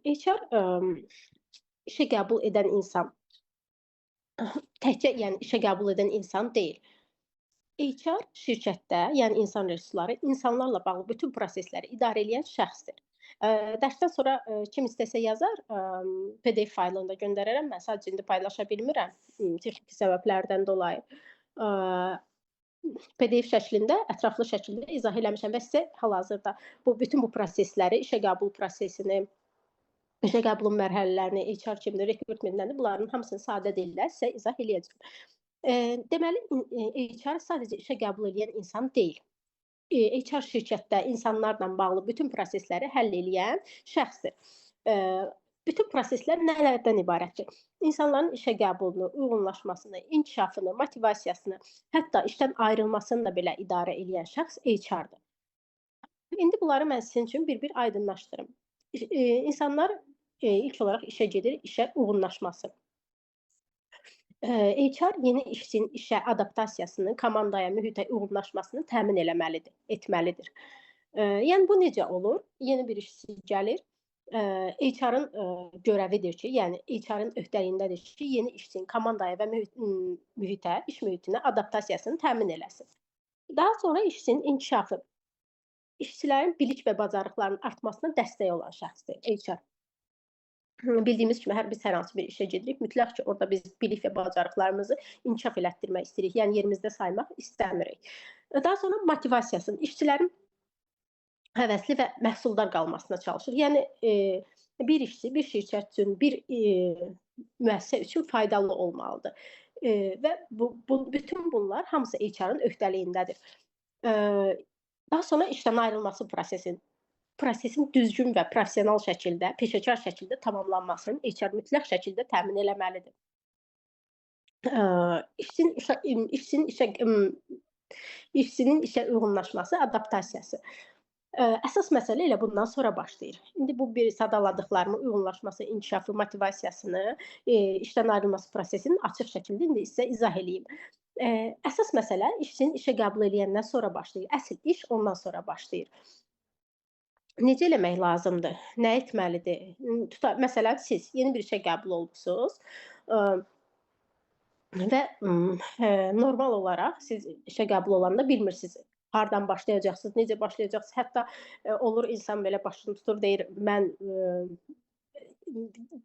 HR işə qəbul edən insan təkcə yəni işə qəbul edən insan deyil. HR şirkətdə, yəni insan resursları, insanlarla bağlı bütün prosesləri idarə edən şəxsdir. Dərsdən sonra, kim istəsə yazar, PDF faylında göndərərəm. Mən sadəcə indi paylaşa bilmirəm, texniki səbəblərdən dolayı. Eee, PDF şəklində, ətraflı şəkildə izah eləmişəm və sizə hal-hazırda bütün bu prosesləri, işə qəbul prosesini, işə qəbulun mərhələlərini, HR kimdir, rekrutment nədir, bunların hamısını sadə dillə sizə izah eləyəcəm. Deməli, HR sadəcə işə qəbul edən insan deyil. HR şirkətdə insanlarla bağlı bütün prosesləri həll eləyən şəxsdir. Eee, Bütün proseslər nələrdən ibarətdir? İnsanların işə qəbulunu, uyğunlaşmasını, inkişafını, motivasiyasını, hətta işdən ayrılmasını da belə idarə eləyən şəxs HR-dır. İndi bunları mən sizin üçün bir-bir aydınlaşdırım. İnsanlar, ilk olaraq işə gedir, işə uyğunlaşması. HR yeni işçinin işə adaptasiyasını, komandaya, mühitə uyğunlaşmasını təmin etməlidir. Yəni bu necə olur? Yeni bir işçi gəlir, HR-ın, görəvidir ki, yəni HR-ın öhdəliyindədir ki, yeni işçinin komandaya və mühitə, iş mühitinə adaptasiyasını təmin eləsin. Daha sonra işçinin inkişafı, işçilərin bilik və bacarıqlarının artmasına dəstək olan şəxsdir HR. Bildiyimiz kimi biz hər hansı bir işə gedirik, mütləq ki, orada biz bilik və bacarıqlarımızı inkişaf elətdirmək istəyirik, yəni yerimizdə saymaq istəmirik. Daha sonra motivasiyasını, işçilərin həvəsli və məhsuldar qalmasına çalışır. Yəni, bir işçi, bir şirkət üçün, bir, müəssisə üçün faydalı olmalıdır. Və bütün bunlar hamısı HR-ın öhdəliyindədir. Daha sonra işdən ayrılması prosesin düzgün və professional şəkildə, peşəkar şəkildə tamamlanmasını HR mütləq şəkildə təmin eləməlidir. İşçinin işə uyğunlaşması, adaptasiyası. Əsas məsələ elə bundan sonra başlayır. İndi bu bir sadaladıqlarımı, uyğunlaşması, inkişafı, motivasiyasını, işdən ayrılması prosesini açıq şəkildə indi sizə izah eləyim. Əsas məsələ işçinin işə qəbul eləyəndən sonra başlayır. Əsl iş ondan sonra başlayır. Necə eləmək lazımdır? Nə etməlidir? Məsələn, siz yeni bir işə qəbul olmusunuz, və normal olaraq siz işə qəbul olanda bilmirsiniz hardan başlayacaqsınız, necə başlayacaqsınız. Hətta olur insan belə başını tutur, deyir mən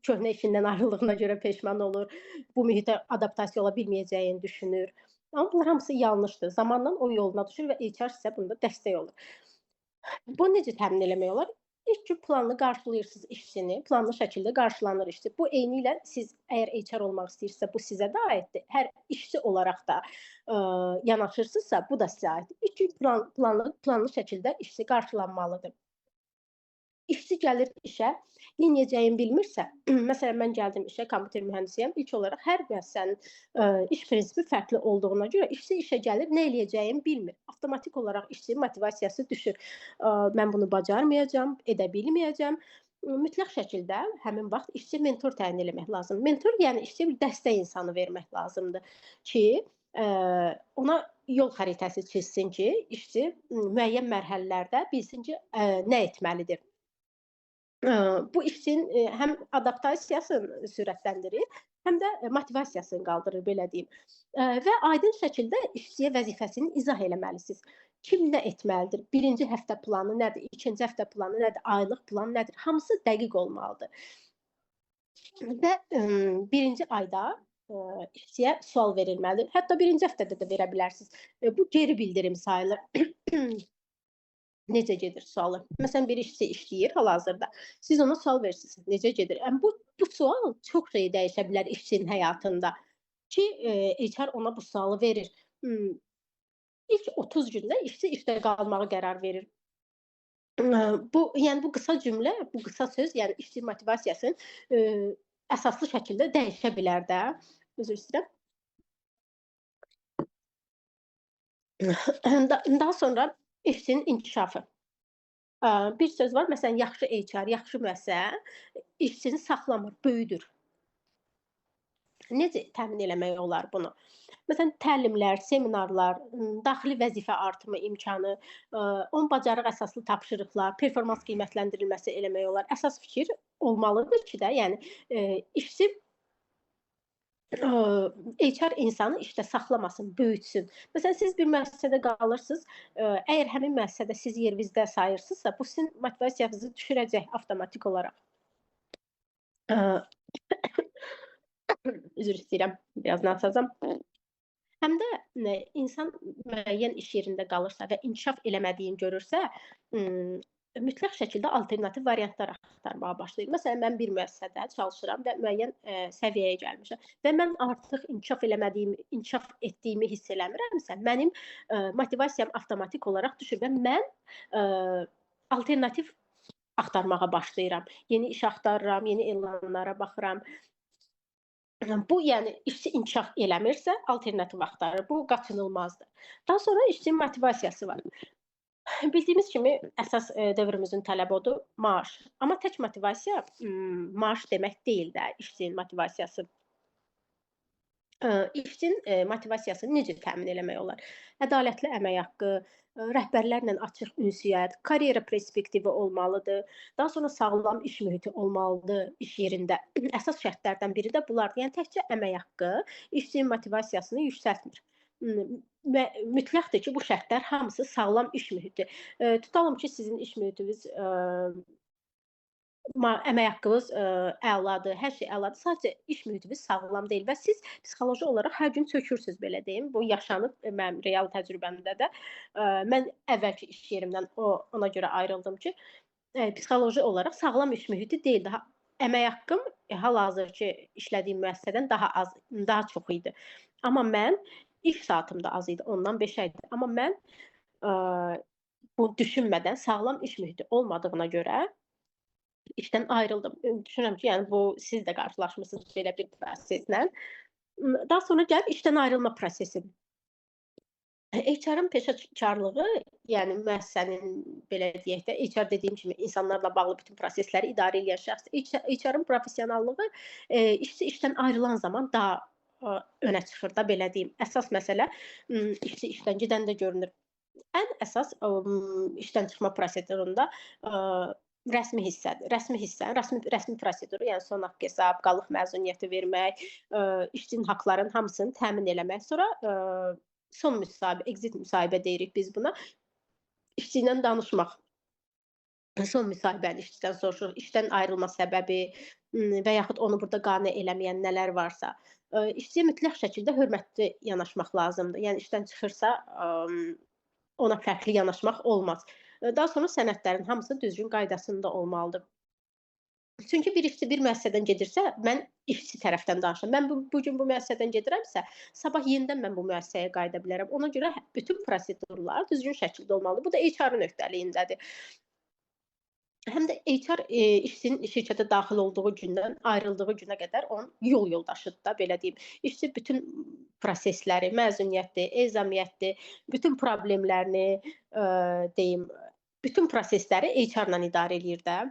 köhnə işindən ayrıldığına görə peşman olur, bu mühitə adaptasiya ola bilməyəcəyini düşünür. Amma bunlar hamısı yanlışdır. Zamanla o yoluna düşür və HR sizə bunda dəstək olur. Bunu necə təmin eləmək olar? İlk gün planlı qarşılayırsınız işçini, planlı şəkildə qarşılanır işçi. Bu eynilə siz əgər HR olmaq istəyirsinizsə, bu sizə də aiddir. Hər işçi olaraq da yanaşırsınızsa, bu da sizə aiddir. İlk gün planlı şəkildə işçi qarşılanmalıdır. İşçi gəlir işə, neyləyəcəyini bilmirsə, məsələn, mən gəldim işə, kompüter mühəndisiyəm. İlk olaraq hər müəssisənin iş prinsipi fərqli olduğuna görə işçi işə gəlir, nə eləyəcəyini bilmir. Avtomatik olaraq işçinin motivasiyası düşür. Mən bunu bacarmayacağam, edə bilməyəcəm. Mütləq şəkildə həmin vaxt işçiyə mentor təyin eləmək lazımdır. Mentor, yəni işçiyə bir dəstək insanı vermək lazımdır ki, ona yol xəritəsi çizsin ki, işçi müəyyən mərhələlərdə bilsin ki, nə etməlidir. Bu işçinin həm adaptasiyasını sürətləndirir, həm də motivasiyasını qaldırır, belə deyim. Və aydın şəkildə işçiyə vəzifəsini izah eləməlisiniz. Kim nə etməlidir? Birinci həftə planı nədir? İkinci həftə planı nədir? Aylıq plan nədir? Hamısı dəqiq olmalıdır. Və birinci ayda işçiyə sual verilməlidir. Hətta birinci həftədə də verə bilərsiniz. Bu geri bildirim sayılır. Necə gedir sualı? Məsələn, bir işçi işləyir hal-hazırda. Siz ona sual verirsiniz. Necə gedir? Bu sual çox şey dəyişə bilər işçinin həyatında ki, HR ona bu sualı verir. İlk 30 gündə işçi işdə qalmağa qərar verir. Yəni bu qısa cümlə, bu qısa söz, yəni işçi motivasiyasını əsaslı şəkildə dəyişə bilər də. Üzr istəyirəm. Daha sonra işçinin inkişafı. Bir söz var, məsələn, yaxşı HR, yaxşı müəssisə işçini saxlamır, böyüdür. Necə təmin eləmək olar bunu? Məsələn, təlimlər, seminarlar, daxili vəzifə artımı imkanı, on bacarıq əsaslı tapşırıqlar, performans qiymətləndirilməsi eləmək olar. Əsas fikir olmalıdır ki də, yəni, işçi HR insanı işdə saxlamasın, böyütsün. Məsələn, siz bir müəssisədə qalırsınız, əgər həmin müəssisədə siz yerinizdə sayırsınızsa, bu sizin motivasiyanızı düşürəcək avtomatik olaraq. Eee, Üzr istəyirəm, biraz nasazam. Həm də insan müəyyən iş yerində qalırsa və inkişaf eləmədiyini görürsə, ımm, mütləq şəkildə alternativ variantlar axtarmağa başlayır. Məsələn, mən bir müəssisədə çalışıram və müəyyən, səviyyəyə gəlmişəm və mən artıq inkişaf etdiyimi hiss eləmirəmsə, mənim, motivasiyam avtomatik olaraq düşür və mən, alternativ axtarmağa başlayıram. Yeni iş axtarıram, yeni elanlara baxıram. Bu, yəni işçi inkişaf eləmirsə, alternativ axtarır. Bu qaçınılmazdır. Daha sonra işçinin motivasiyası var. Bildiyimiz kimi əsas, dövrümüzün tələbi odur maaş. Amma tək motivasiya, maaş demək deyil də işçinin motivasiyası. İşçinin, motivasiyasını necə təmin eləmək olar? Ədalətli əmək haqqı, rəhbərlərlə açıq ünsiyyət, karyera perspektivi olmalıdır. Daha sonra sağlam iş mühiti olmalıdır iş yerində. Əsas şərtlərdən biri də bunlardır. Yəni təkcə əmək haqqı işçinin motivasiyasını yüksəltmir. Və mütləqdir ki, bu şərtlər hamısı sağlam iş mühiti. Tutalım ki, sizin iş mühitiniz, əmək haqqınız, əladır, hər şey əladır. Sadəcə iş mühitiniz sağlam deyil və siz psixoloji olaraq hər gün çökürsüz, belə deyim. Bu yaşanıb mənim real təcrübəmdə də. Mən əvvəlki iş yerimdən ona görə ayrıldım ki, psixoloji olaraq sağlam iş mühiti deyil. Daha əmək haqqım hal-hazırki işlədiyim müəssisədən daha çox idi. Amma mən iş saatım da az idi, ondan 5 aydı. Amma mən, bunu düşünmədən sağlam iş mühiti olmadığına görə işdən ayrıldım. Düşünürəm ki, yəni bu siz də qarşılaşmısınız belə bir proseslə. Daha sonra gəlib işdən ayrılma prosesi. HR-ın peşəkarlığı, yəni müəssisənin belə deyək də, HR dediyim kimi insanlarla bağlı bütün prosesləri idarə edən şəxs. HR-ın professionallığı, işçi işdən ayrılan zaman daha, önə çıxır da, belə deyim. Əsas məsələ, işçi işdən gedəndə görünür. Ən əsas, işdən çıxma prosedurunda, rəsmi hissədir. Rəsmi proseduru, yəni son haqq hesab, qalıq məzuniyyəti vermək, işçinin haqlarının hamısını təmin eləmək. Sonra, son müsahibə, exit müsahibə deyirik biz buna. İşçi ilə danışmaq. Son müsahibəni işçidən soruşuruq. İşdən ayrılma səbəbi, və yaxud onu burada qane eləməyən nələr varsa. İşçiyə mütləq şəkildə hörmətli yanaşmaq lazımdır. Yəni işdən çıxırsa, ona fərqli yanaşmaq olmaz. Daha sonra sənədlərin hamısı düzgün qaydasında olmalıdır. Çünki bir işçi bir müəssisədən gedirsə, mən işçi tərəfdən danışıram. Mən bu gün bu müəssisədən gedirəmsə, sabah yenidən mən bu müəssisəyə qayıda bilərəm. Ona görə bütün prosedurlar düzgün şəkildə olmalıdır. Bu da HR-ın öhdəliyindədir. Həm də HR, işçinin şirkətə daxil olduğu gündən ayrıldığı günə qədər onun yol yoldaşıdır da, belə deyim. İşçi bütün prosesləri, məzuniyyətdir, ezamiyyətdir, bütün problemlərini, deyim, bütün prosesləri HR-la idarə eləyir də.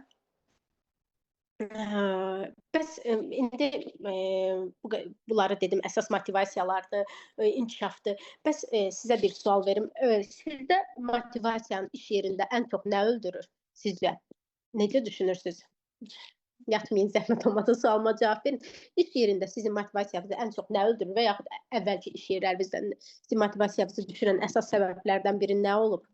Bəs, indi, bunları dedim, əsas motivasiyalardır, inkişafdır. Bəs, sizə bir sual verim. Sizdə motivasiyanı iş yerində ən çox nə öldürür sizcə? Necə düşünürsüz? Yatmayın, zəhmət olmasa sualıma cavab verin. İş yerində sizin motivasiyanızı ən çox nə öldürür və yaxud əvvəlki iş yerlərinizdən sizin motivasiyanızı düşürən əsas səbəblərdən biri nə olub?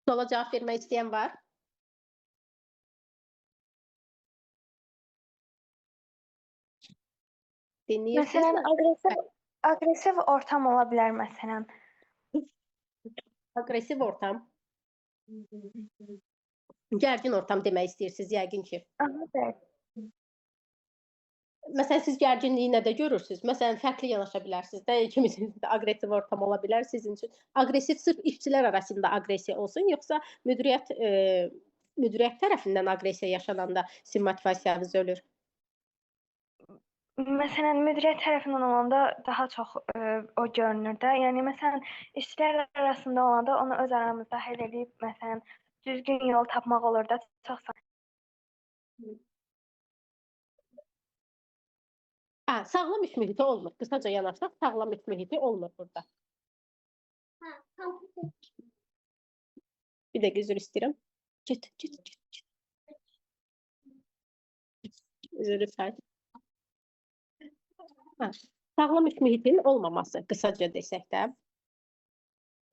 Suala cavab vermək istəyən var? Dinləyirsiniz? Məsələn, aqressiv ortam ola bilər məsələn. Aqressiv ortam. Gərgin ortam demək istəyirsiniz yəqin ki. Evet. Məsələn, siz gərginliyi nədə görürsünüz? Məsələn, fərqli yanaşa bilərsiniz də, ikimiz üçün də aqressiv ortam ola bilər sizin üçün. Aqressiv sırf işçilər arasında aqressiya olsun, yoxsa müdiriyyət tərəfindən aqressiya yaşananda sizin motivasiyanız ölür? Məsələn, müdiriyyət tərəfindən olanda daha çox o görünür də. Yəni məsələn, işçilər arasında olanda onu öz aramızda həll edib, məsələn, düzgün yol tapmaq olur da çox sağ. Sağlam iş mühiti olmur. Qısaca yanaşsaq, sağlam iş mühiti olmur burada. Bir dəqiqə üzr istəyirəm. Get. Üzr istəyirəm. Sağlam iş mühitinin olmaması, qısaca desək də.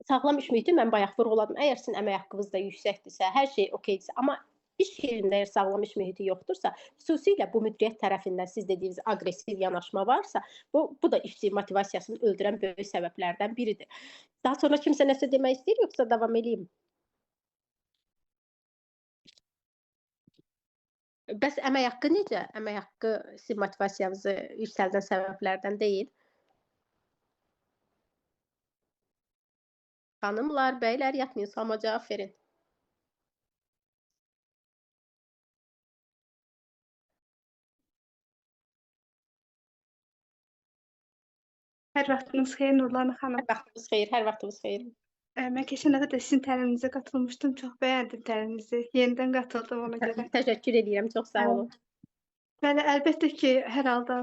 Sağlam iş mühiti mən bayaq vurğuladım. Əgər sizin əmək haqqınız da yüksəkdirsə, hər şey okeydirsə, amma iş yerində əgər sağlam iş mühiti yoxdursa, xüsusilə bu müdiriyyət tərəfindən siz dediyiniz aqressiv yanaşma varsa, bu da işçi motivasiyasını öldürən böyük səbəblərdən biridir. Daha sonra kimsə nəsə demək istəyir, yoxsa davam edeyim? Bəs əmək haqqı necə? Əmək haqqı sizin motivasiyanızı yüksəldən səbəblərdən deyil. Xanımlar, bəylər, yatmayın, sualıma cavab verin. Hər vaxtınız xeyir Nurlan xanım. Hər vaxtınız xeyir, hər vaxtınız xeyir. Mən keçən dəfə də sizin təliminizə qatılmışdım. Çox bəyəndim təliminizi. Yenidən qatıldım ona görə. Təşəkkür edirəm, çox sağ olun. Bəli, əlbəttə ki, hər halda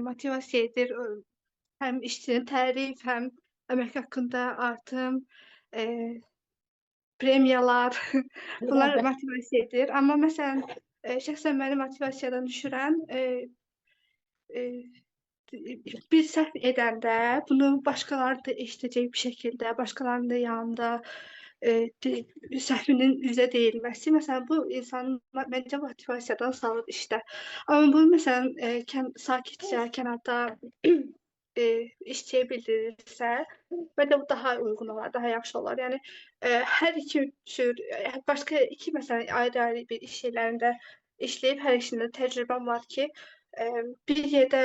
motivasiya edir. Həm işçinin tərif, həm əmək haqqında artım, premiyalar, bunlar motivasiya edir. Amma məsələn, şəxsən məni motivasiyadan düşürən bir səhv edəndə bunu başqaları da eşidəcək bir şəkildə, başqalarının da yanında səhvinin üzə deyilməsi. Məsələn, bu insanı məncə motivasiyadan salır işdə. Amma bu məsələn sakitcə kənarda işçiyə bildirilirsə, məncə bu daha uyğun olar, daha yaxşı olar. Yəni hər iki cür, başqa iki məsələn ayrı-ayrı bir iş yerlərində işləyib, hər ikisində təcrübəm var ki, bir yerdə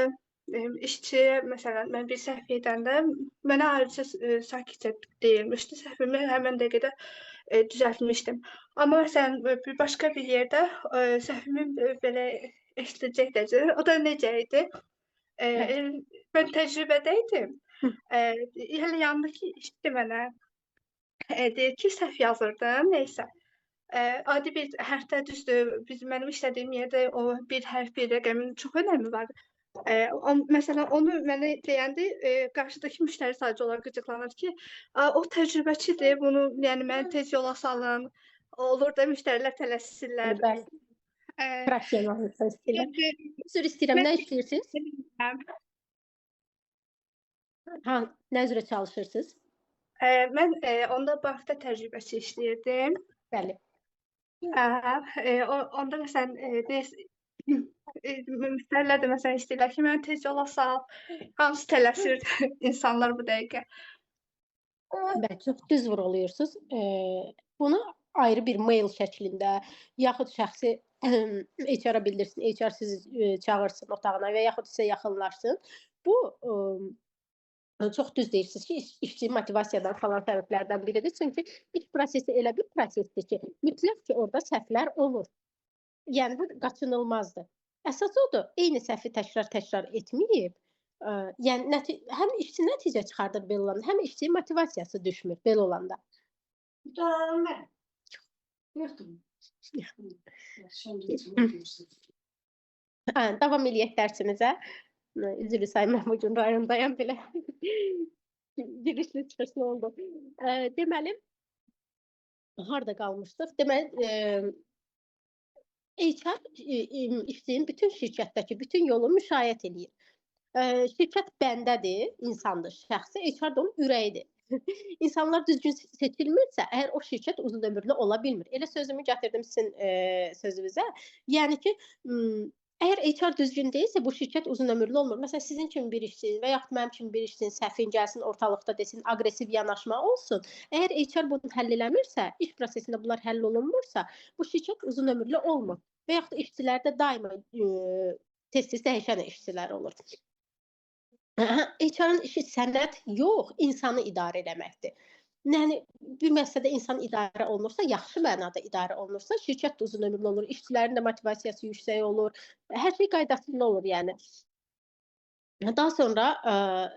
işçiyə məsələn mən bir səhv edəndə mənə ayrıca sakitcə deyilmişdi. Səhvimi həmin dəqiqədə düzəltmişdim. Amma məsələn başqa bir yerdə səhvimi belə eşidəcək dərəcədə. O da necə idi? Mən təcrübədə idim. Hələ yanındakı işçi mənə deyir ki, səhv yazırdım, neysə. Adi bir hərfdə düzdür, mənim işlədiyim yerdə o bir hərf, bir rəqəmin çox önəmi var. Məsələn, onu mənə deyəndə qarşıdakı müştəri sadəcə olaraq qıcıqlanır ki, o təcrübəçidir, bunu yəni məni tez yola salın, olur da müştərilər tələsirlər. Professional insan istəyirlər. Üzr istəyirəm, nə işləyirsiniz? Nə üzrə çalışırsınız? Mən onda bankda təcrübəçi işləyirdim. Bəli. Onda məsələn, müştərilər də məsələn istəyirlər ki, məni tez yola sal, hamısı tələsir insanlar bu dəqiqə. Bəli, çox düz vurğulayırsınız. Bunu ayrı bir mail şəklində, yaxud şəxsi HR-a bildirsin, HR sizi çağırsın otağına və yaxud sizə yaxınlaşsın. Bu çox düz deyirsiniz ki, işçi motivasiyadan falan səbəblərdən biridir. Çünki iş prosesi elə bir prosesdir ki, mütləq ki, orada səhvlər olur. Yəni, bu qaçınılmazdır. Əsas odur, eyni səhvi təkrar etməyib, yəni həm işçi nəticə çıxardır belə olanda, həm işçi motivasiyası düşmür belə olanda. Davam eləyək dərsimizə. Üzrlü sayın bugün rayondayam belə. Girişli çıxışlı oldu. Deməli, harada qalmışdıq? Deməli, HR işçinin bütün şirkətdəki bütün yolu müşayiət edir. Şirkət bəndədir, insandır, şəxsi, HR da onun ürəyidir. İnsanlar düzgün seçilmirsə, əgər o şirkət uzunömürlü ola bilmir. Elə sözümü gətirdim sizin sözünüzə. Yəni ki, əgər HR düzgün deyilsə, bu şirkət uzunömürlü olmur. Məsələn, sizin kimi bir işçinin və yaxud mənim kimi bir işçinin səhvin gəlsin, ortalıqda desin, aqressiv yanaşma olsun. Əgər HR bunu həll eləmirsə, iş prosesində bunlar həll olunmursa, bu şirkət uzunömürlü olmur. Və yaxud işçilərdə daima tez-tez dəyişən işçilər olur. HR-ın işi sənəd yox, insanı idarə eləməkdir. Yəni, bir məsələdə insan idarə olunursa, yaxşı mənada idarə olunursa, şirkət də uzunömürlü olur, işçilərin də motivasiyası yüksək olur, hər şey qaydasında olur, yəni. Daha sonra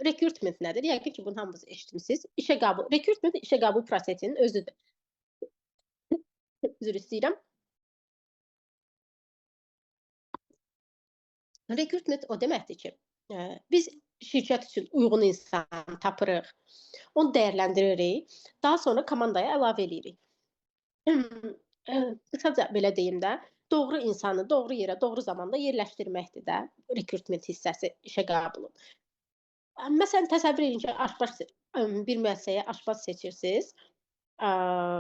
recruitment nədir? Yəqin ki, bunu hamınız eşitmişsiniz. Recruitment işə qəbul prosesinin özüdür. Üzr istəyirəm. Rekrutment o deməkdir ki, biz şirkət üçün uyğun insan tapırıq, onu dəyərləndiririk, daha sonra komandaya əlavə eləyirik. Qısaca belə deyim də, doğru insanı doğru yerə, doğru zamanda yerləşdirməkdir də rekrutment hissəsi işə qəbulun. Məsələn, təsəvvür edin ki, bir müəssisəyə aşpaz seçirsiniz,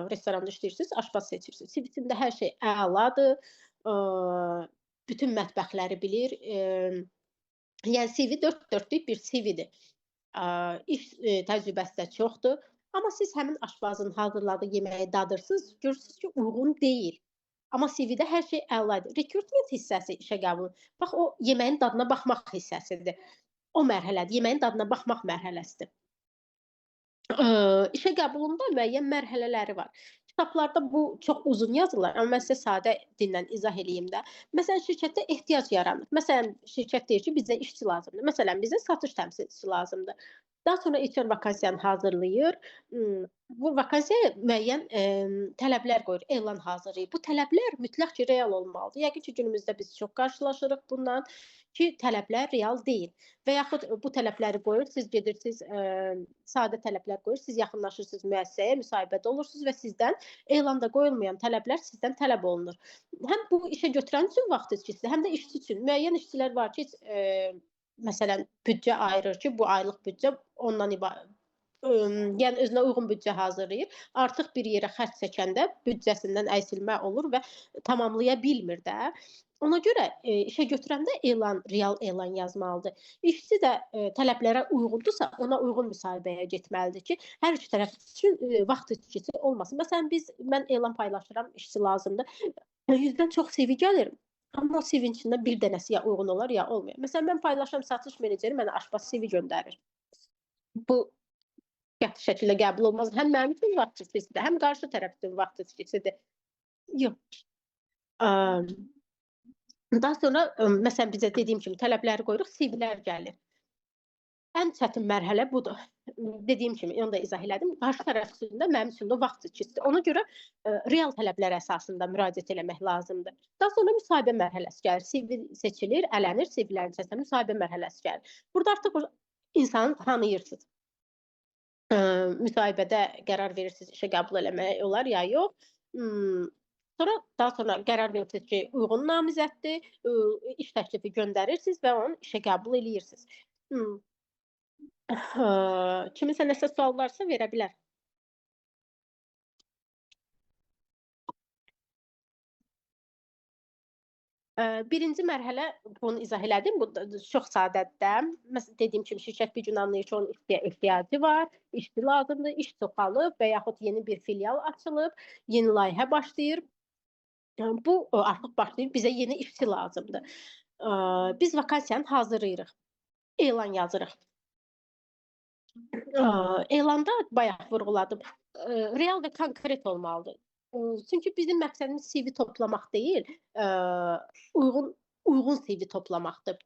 restoranda işləyirsiniz, aşpaz seçirsiniz. CV-sində hər şey əladır, bütün mətbəxləri bilir, yəni CV dörd dörtlük bir CV-dir. İş təcrübəsi də çoxdur, amma siz həmin aşpazın hazırladığı yeməyi dadırsınız, görürsünüz ki, uyğun deyil. Amma CV-də hər şey əladır. Rekrutment hissəsi işə qəbulun. Bax, o yeməyin dadına baxmaq hissəsidir. O mərhələdir, yeməyin dadına baxmaq mərhələsidir. İşə qəbulunda müəyyən mərhələləri var. Kitablarda bu çox uzun yazırlar, amma mən sizə sadə dillə izah eləyim də. Məsələn, şirkətdə ehtiyac yaranır. Məsələn, şirkət deyir ki, bizə işçi lazımdır. Məsələn, bizə satış təmsilçisi lazımdır. Daha sonra HR vakansiyanı hazırlayır. Bu vakansiyaya müəyyən tələblər qoyur, elan hazırlayır. Bu tələblər mütləq ki, real olmalıdır. Yəqin ki, günümüzdə biz çox qarşılaşırıq bundan ki, tələblər real deyil. Və yaxud bu tələbləri qoyur, siz gedirsiniz, sadə tələblər qoyur, siz yaxınlaşırsınız müəssisəyə, müsahibədə olursunuz və sizdən elanda qoyulmayan tələblər sizdən tələb olunur. Həm bu işə götürən üçün vaxt itkisidir, həm də işçi üçün. Müəyyən işçilər var ki, məsələn, büdcə ayırır ki, bu aylıq büdcə ondan ibarət. Yəni özünə uyğun büdcə hazırlayır. Artıq bir yerə xərc çəkəndə büdcəsindən əksilmə olur və tamamlaya bilmir də. Ona görə işə götürəndə real elan yazmalıdır. İşçi də tələblərə uyğundursa, ona uyğun müsahibəyə getməlidir ki, hər iki tərəf üçün vaxt itkisi olmasın. Məsələn, mən elan paylaşıram, işçi lazımdır. 100-dən çox CV gəlir. Amma o CV-nin içində bir dənəsi ya uyğun olar, ya olmuyor. Məsələn, mən paylaşıram, satış meneceri mənə aşpaz CV göndərir. Bu qəti şəkildə qəbul olmaz. Həm mənim üçün vaxt itkisidir, həm qarşı tərəf üçün vaxt itkisidir. Yox. Daha sonra, məsələn, bizə dediyim kimi tələbləri qoyuruq, CV-lər gəlir. Ən çətin mərhələ budur. Dediyim kimi, onu da izah elədim. Qarşı tərəf üçün də mənim üçün də vaxt itkisidir. Ona görə real tələblər əsasında müraciət eləmək lazımdır. Daha sonra müsahibə mərhələsi gəlir. CV seçilir, ələnir, CV-lərin içərisində müsahibə mərhələsi gəlir. Burada artıq insanı tanıyırsınız. Müsahibədə qərar verirsiniz, işə qəbul eləmək olar ya yox. Daha sonra qərar verirsiniz ki, uyğun namizəddir, iş təklifi göndərirsiniz və onu işə qəbul eləyirsiniz. Kiminsə nəsə sual varsa verə bilər. Birinci mərhələ, bunu izah elədim, bu çox sadədir. Məsələn, dediyim kimi, şirkət bir gün anlayır ki, onun işçiyə ehtiyacı var, işçi lazımdır, iş çoxalıb və yaxud yeni bir filial açılıb, yeni layihə başlayır. Bu artıq başlayır, bizə yeni işçi lazımdır. Biz vakansiyanı hazırlayırıq, elan yazırıq. Elanda bayaq vurğuladım, real və konkret olmalıdır. Çünki bizim məqsədimiz CV toplamaq deyil, uyğun CV toplamaqdır.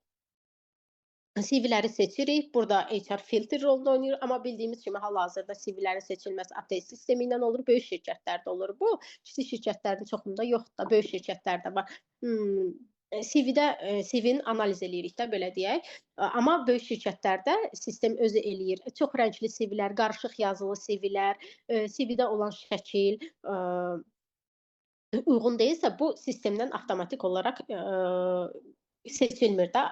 CV-ləri seçirik, burada HR filtr rolunu oynayır, amma bildiyimiz kimi hal-hazırda CV-lərin seçilməsi ATS sistemi ilə olur, böyük şirkətlərdə olur bu, kiçik şirkətlərin çoxunda yoxdur da, böyük şirkətlərdə var. CV-ni analiz eləyirik də, belə deyək. Amma böyük şirkətlərdə sistem özü eləyir. Çox rəngli CV-lər, qarışıq yazılı CV-lər, CV-də olan şəkil uyğun deyilsə, bu sistemdən avtomatik olaraq seçilmir də.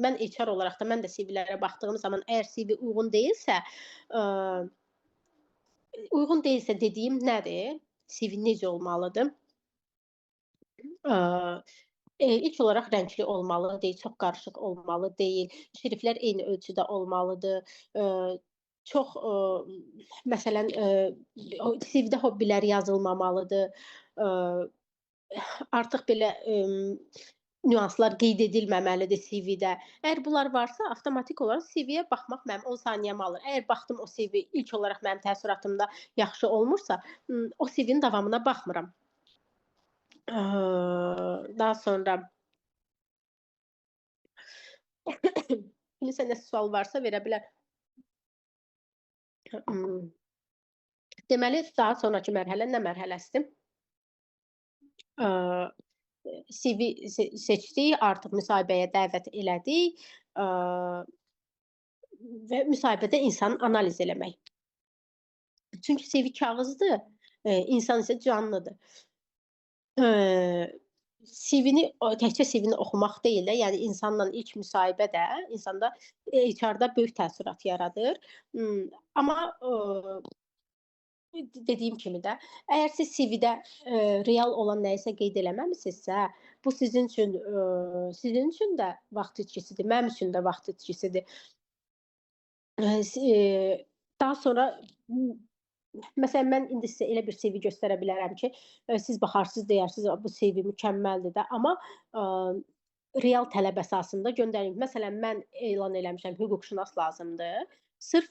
Mən HR olaraq da mən də CV-lərə baxdığım zaman əgər CV uyğun deyilsə dediyim nədir? CV necə olmalıdır? İlk olaraq rəngli olmalı deyil, çox qarışıq olmalı deyil, şriflər eyni ölçüdə olmalıdır. Çox, məsələn, CV-də hobbilər yazılmamalıdır. Artıq belə nüanslar qeyd edilməməlidir CV-də. Əgər bunlar varsa, avtomatik olaraq CV-yə baxmaq mənim 10 saniyəmi alır. Əgər baxdım o CV ilk olaraq mənim təəssüratımda yaxşı olmursa, o CV-nin davamına baxmıram. Daha sonra kiminsə nəsə sual varsa verə bilər. Deməli, daha sonraki mərhələ nə mərhələsidir? Eee, CV seçdik, artıq müsahibəyə dəvət elədik, və müsahibədə insanı analiz eləmək. Çünki CV kağızdır, insan isə canlıdır. CV-ni təkcə CV-ni oxumaq deyil də, yəni insanla ilk müsahibə də insanda HR-da böyük təəssürat yaradır. Amma dediyim kimi də, əgər siz CV-də real olan nəyisə qeyd eləməmisinizsə, bu sizin üçün də vaxt itkisidir, mənim üçün də vaxt itkisidir. Daha sonra məsələn, mən indi sizə elə bir CV göstərə bilərəm ki, siz baxarsınız, deyərsiniz, bu CV mükəmməldir də, amma real tələb əsasında göndərin. Məsələn, mən elan eləmişəm, hüquqşünas lazımdır. Sırf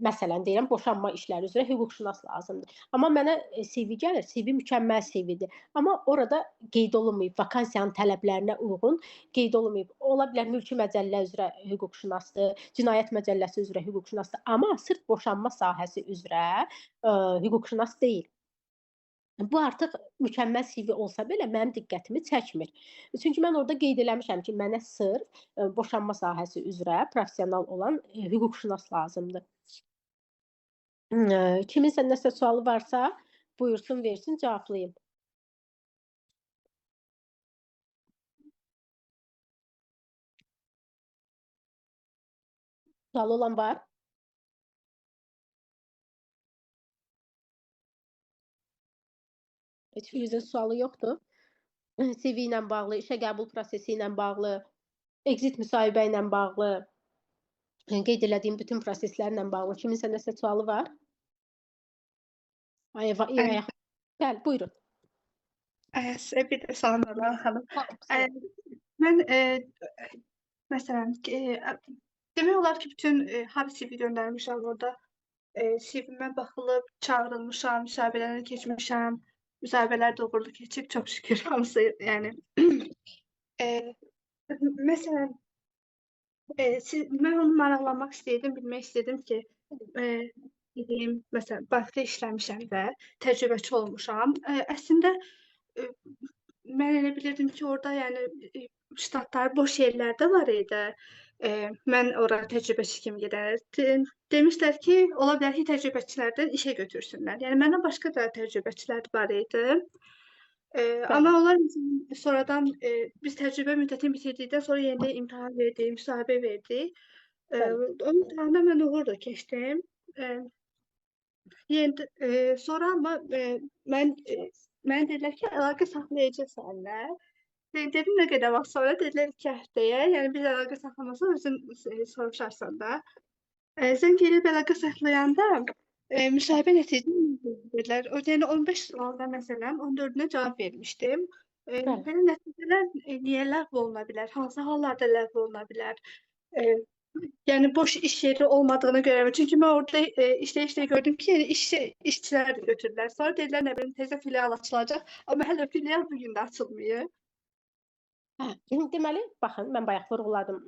məsələn deyirəm, boşanma işləri üzrə hüquqşünas lazımdır. Amma mənə CV gəlir, CV mükəmməl CV-dir. Amma orada qeyd olunmayıb, vakansiyanın tələblərinə uyğun qeyd olunmayıb. Ola bilər mülki məcəllə üzrə hüquqşünasdır, cinayət məcəlləsi üzrə hüquqşünasdır, amma sırf boşanma sahəsi üzrə hüquqşünas deyil. Bu artıq mükəmməl CV olsa belə mənim diqqətimi çəkmir. Çünki mən orada qeyd eləmişəm ki, mənə sırf boşanma sahəsi üzrə professional olan hüquqşünas lazımdır. Kiminsə nəsə sualı varsa, buyursun, versin, cavablayım. Sualı olan var? Heç birinizin sualı yoxdur. CV ilə bağlı, işə qəbul prosesi ilə bağlı, exit müsahibə ilə bağlı, qeyd elədiyim bütün proseslərlə bağlı kiminsə nəsə sualı var? Bəli, buyurun. Sizə bir də salam Nurlan xanım. Mən məsələn demək olar ki, bütün hamı CV göndərmişəm orada. CV-mə baxılıb, çağırılmışam, müsahibələrə keçmişəm. Müsahibələr də uğurlu keçib, çox şükür hamısı, yəni. Məsələn, mən onu maraqlanmaq istəyirdim, bilmək istəyirdim ki, dediyim, məsələn, bankda işləmişəm də, təcrübəçi olmuşam. Əslində mən elə bilirdim ki, orada yəni ştatlar, boş yerlər də var idi. Mən ora təcrübəçi kimi gedərdim. Demişlər ki, ola bilər ki, təcrübəçilərdən işə götürsünlər. Yəni məndən başqa da təcrübəçilər var idi. Amma onlar sonradan biz təcrübə müddətini bitirdikdən sonra yenidən imtahan verdik, müsahibə verdik. O imtahanda mən uğurla keçdim. Sonra amma mənə dedilər ki, əlaqə saxlayacağıq səninlə. Dedim nə qədər vaxt sonra, dedilər 2 həftəyə, yəni biz əlaqə saxlamasaq özün soruşarsan da. Zəng eləyib əlaqə saxlayanda müsahibə nəticəsini dedilər. Yəni 15 sualda məsələn 14-ünə cavab vermişdim. Belə nəticələr niyə ləğv oluna bilər? Hansı hallarda ləğv oluna bilər? Yəni boş iş yeri olmadığına görə. Çünki mən orada işləyə gördüm ki, yəni işçilər də götürdülər. Sonra dedilər nə bilim tezə filial açılacaq, amma hələ filial bu gün də açılmayıb. Deməli, baxın, mən bayaq vurğuladım.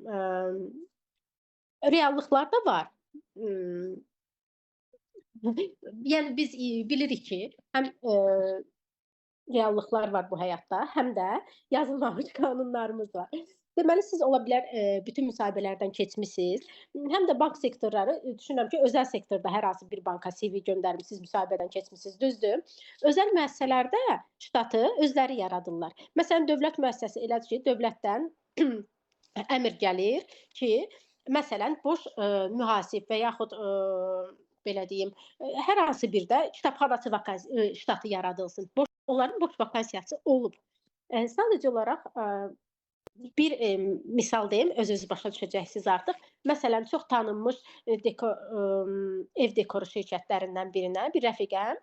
Reallıqlar da var. Yəni biz bilirik ki, həm reallıqlar var bu həyatda, həm də yazılmamış qanunlarımız var. Deməli, siz ola bilər bütün müsahibələrdən keçmisiniz. Həm də bank sektorları, düşünürəm ki, özəl sektorda hər hansı bir banka CV göndərmisiniz, müsahibədən keçmisiniz, düzdür? Özəl müəssisələrdə ştatı özləri yaradırlar. Məsələn, dövlət müəssisəsi elədir ki, dövlətdən əmr gəlir ki, məsələn, boş mühasib və yaxud belə deyim, hər hansı bir də kitabxanaçı ştatı yaradılsın. Onların boş vakansiyası olub. Sadəcə olaraq bir misal deyim, özünüz başa düşəcəksiniz artıq. Məsələn, çox tanınmış ev dekoru şirkətlərindən birinə bir rəfiqəm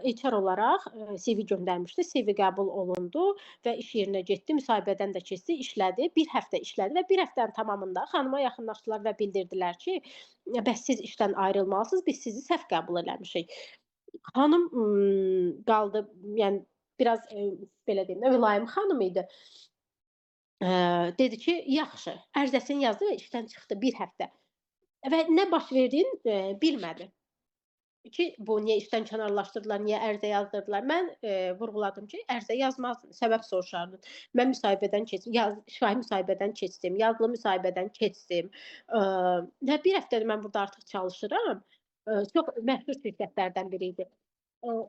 HR olaraq CV göndərmişdi. CV qəbul olundu və iş yerinə getdi, müsahibədən də keçdi, işlədi. Bir həftə işlədi və bir həftənin tamamında xanıma yaxınlaşdılar və bildirdilər ki, bəs siz işdən ayrılmalısınız, biz sizi səhv qəbul eləmişik. Xanım qaldı, yəni biraz belə deyim, mülayim xanım idi. Dedi ki, yaxşı, ərizəsini yazdı və işdən çıxdı bir həftə. Və nə baş verdiyini bilmədi. ki, bu niyə işdən kənarlaşdırdılar, niyə ərizə yazdırdılar? Mən, vurğuladım ki, ərizə yazmazdın, səbəb soruşardın. Mən müsahibədən şifahi müsahibədən keçdim, yazılı müsahibədən keçdim. Və bir həftədir mən burada artıq çalışıram. Çox məşhur şirkətlərdən biri idi. Eee,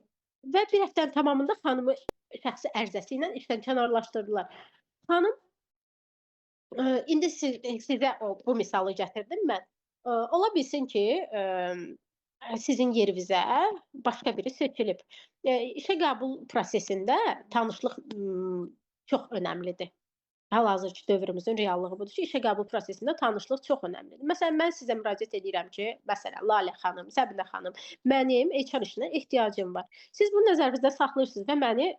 və bir həftənin tamamında xanımı şəxsi ərizəsi ilə işdən kənarlaşdırdılar. Xanım, indi sizə bu misalı gətirdim mən. Ola bilsin ki, sizin yerinizə başqa biri seçilib. İşə qəbul prosesində tanışlıq, çox önəmlidir. Hal-hazırki dövrümüzün reallığı budur ki, işə qəbul prosesində tanışlıq çox önəmlidir. Məsələn, mən sizə müraciət edirəm ki, məsələn, Lalə xanım, Səbinə xanım, mənim HR işinə ehtiyacım var. Siz bunu nəzərinizdə saxlayırsınız və məni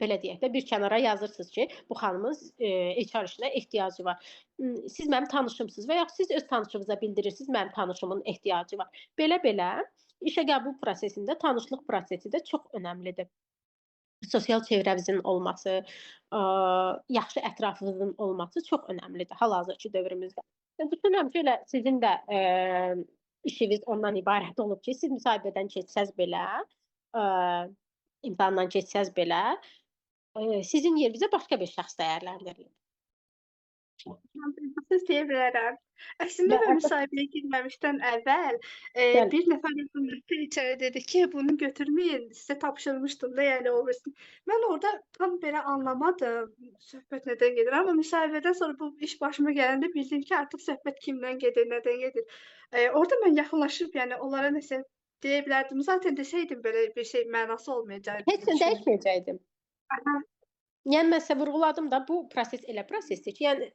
belə deyək də bir kənara yazırsınız ki, bu xanımın HR işinə ehtiyacı var. Siz mənim tanışımsınız və yaxud siz öz tanışınıza bildirirsiniz, mənim tanışımın ehtiyacı var. Belə-belə işə qəbul prosesində tanışlıq prosesi də çox önəmlidir. Sosial çevrəmizin olması, yaxşı ətrafınızın olması çox önəmlidir hal-hazırki dövrümüzdə. Düşünürəm ki, elə sizin də işiniz ondan ibarət olub ki, siz müsahibədən keçsəz belə, imtahandan keçsəz belə, sizin yerinizə başqa bir şəxs dəyərləndirilir. Siz deyə bilərəm. Əslində mən müsahibəyə girməmişdən əvvəl bir nəfər yaxınlıqda içəri dedi ki, bunu götürməyin, sizə tapşırmışdım da, yəni o birisi. Mən orada tam belə anlamadım söhbət nədən gedir, amma müsahibədən sonra bu iş başıma gələndə bildim ki, artıq söhbət kimdən gedir, nədən gedir. Orada mən yaxınlaşıb, yəni onlara nəsə deyə bilərdim. Zaten desəydim belə bir şey mənası olmayacaqdı. Heç nə dəyişməyəcəkdim. Yəni mən sizə vurğuladım da, bu proses elə prosesdir ki, yəni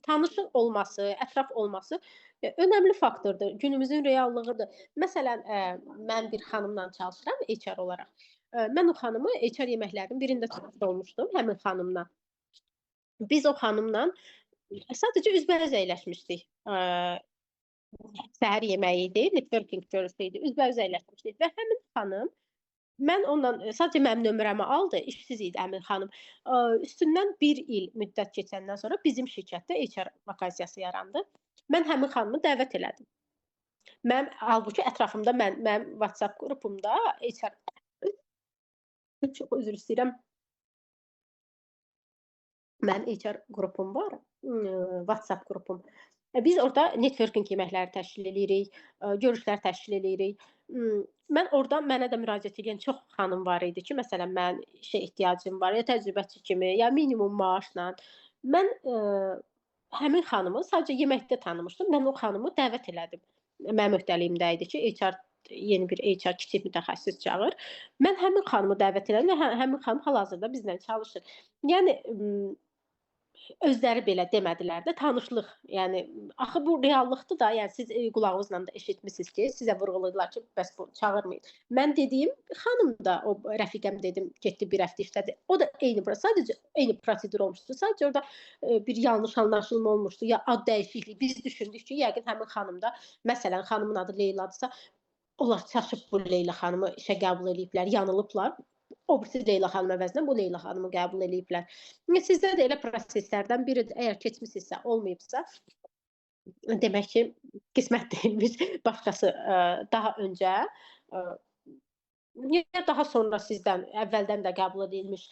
tanışın olması, ətraf olması önəmli faktordur, günümüzün reallığıdır. Məsələn, mən bir xanımla çalışıram HR olaraq. Mən o xanımı HR yeməklərinin birində tanış olmuşdum, həmin xanımla. Biz o xanımla sadəcə üzbəüz əyləşmişdik. Səhər yeməyi idi, networking görüşü idi, üzbəüz əyləşmişdik və həmin xanım mən ondan sadəcə mənim nömrəmi aldı, işsiz idi həmin xanım. Üstündən 1 il müddət keçəndən sonra bizim şirkətdə HR vakansiyası yarandı. Mən həmin xanımı dəvət elədim. Halbuki ətrafımda mənim WhatsApp qrupumda HR çox üzr istəyirəm. Mənim HR qrupum var, WhatsApp qrupum. Biz orada networking yeməkləri təşkil eləyirik, görüşlər təşkil eləyirik. Mən orada mənə də müraciət edən çox xanım var idi ki, məsələn, mən işə ehtiyacım var, ya təcrübəçi kimi, ya minimum maaşla. Mən həmin xanımı sadəcə yeməkdə tanımışdım. Mən o xanımı dəvət elədim. Mənim öhdəliyimdə idi ki, yeni bir HR kiçik mütəxəssis çağır. Mən həmin xanımı dəvət elədim və həmin xanım hal-hazırda bizlə çalışır. Yəni özləri belə demədilər də, tanışlıq. Yəni axı bu reallıqdır da, yəni siz qulağınızla da eşitmisiniz ki, sizə vurğuladılar ki, bəs bu çağırmayın. Mən dediyim xanım da, o rəfiqəm dedim, getdi bir həftə işlədi. O da sadəcə eyni prosedur olmuşdu. Sadəcə orada bir yanlış anlaşılma olmuşdu, ya ad dəyişikliyi. Biz düşündük ki, yəqin həmin xanım da, məsələn, xanımın adı Leyladırsa, onlar çaşıb bu Leyla xanımı işə qəbul ediblər, yanılıblar. O birisi Leyla xanım əvəzinə bu Leyla xanımı qəbul ediblər. Sizdə də elə proseslərdən biridir. Əgər keçmisinizsə, olmayıbsa, demək ki, qismət deyilmiş başqası daha öncə ya daha sonra sizdən əvvəldən də qəbul edilmiş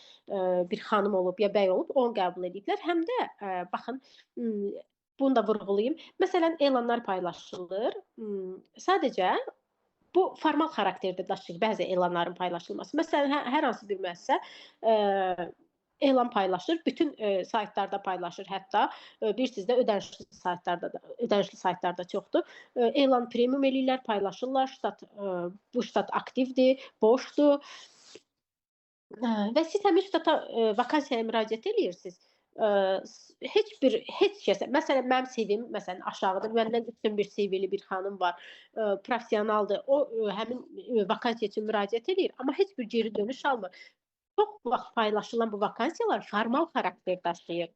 bir xanım olub, ya bəy olub, onu qəbul ediblər. Həm də baxın, bunu da vurğulayım. Məsələn, elanlar paylaşılır. Sadəcə bu formal xarakterdə daşıyır bəzi elanların paylaşılması. Məsələn, hər hansı bir müəssisə elan paylaşır, bütün saytlarda paylaşır. Hətta bilirsiniz də ödənişli saytlarda çoxdur. Elan premium eləyirlər, paylaşırlar. Bu ştat aktivdir, boşdur. Və siz həmin ştata vakansiyaya müraciət eləyirsiniz. Heç kəsə, məsələn, mənim CV-m aşağıdır, məndən üstün bir CV-li bir xanım var, professionaldır, o həmin vakansiya üçün müraciət edir, amma heç bir geri dönüş almır. Çox vaxt paylaşılan bu vakansiyalar formal xarakter daşıyır.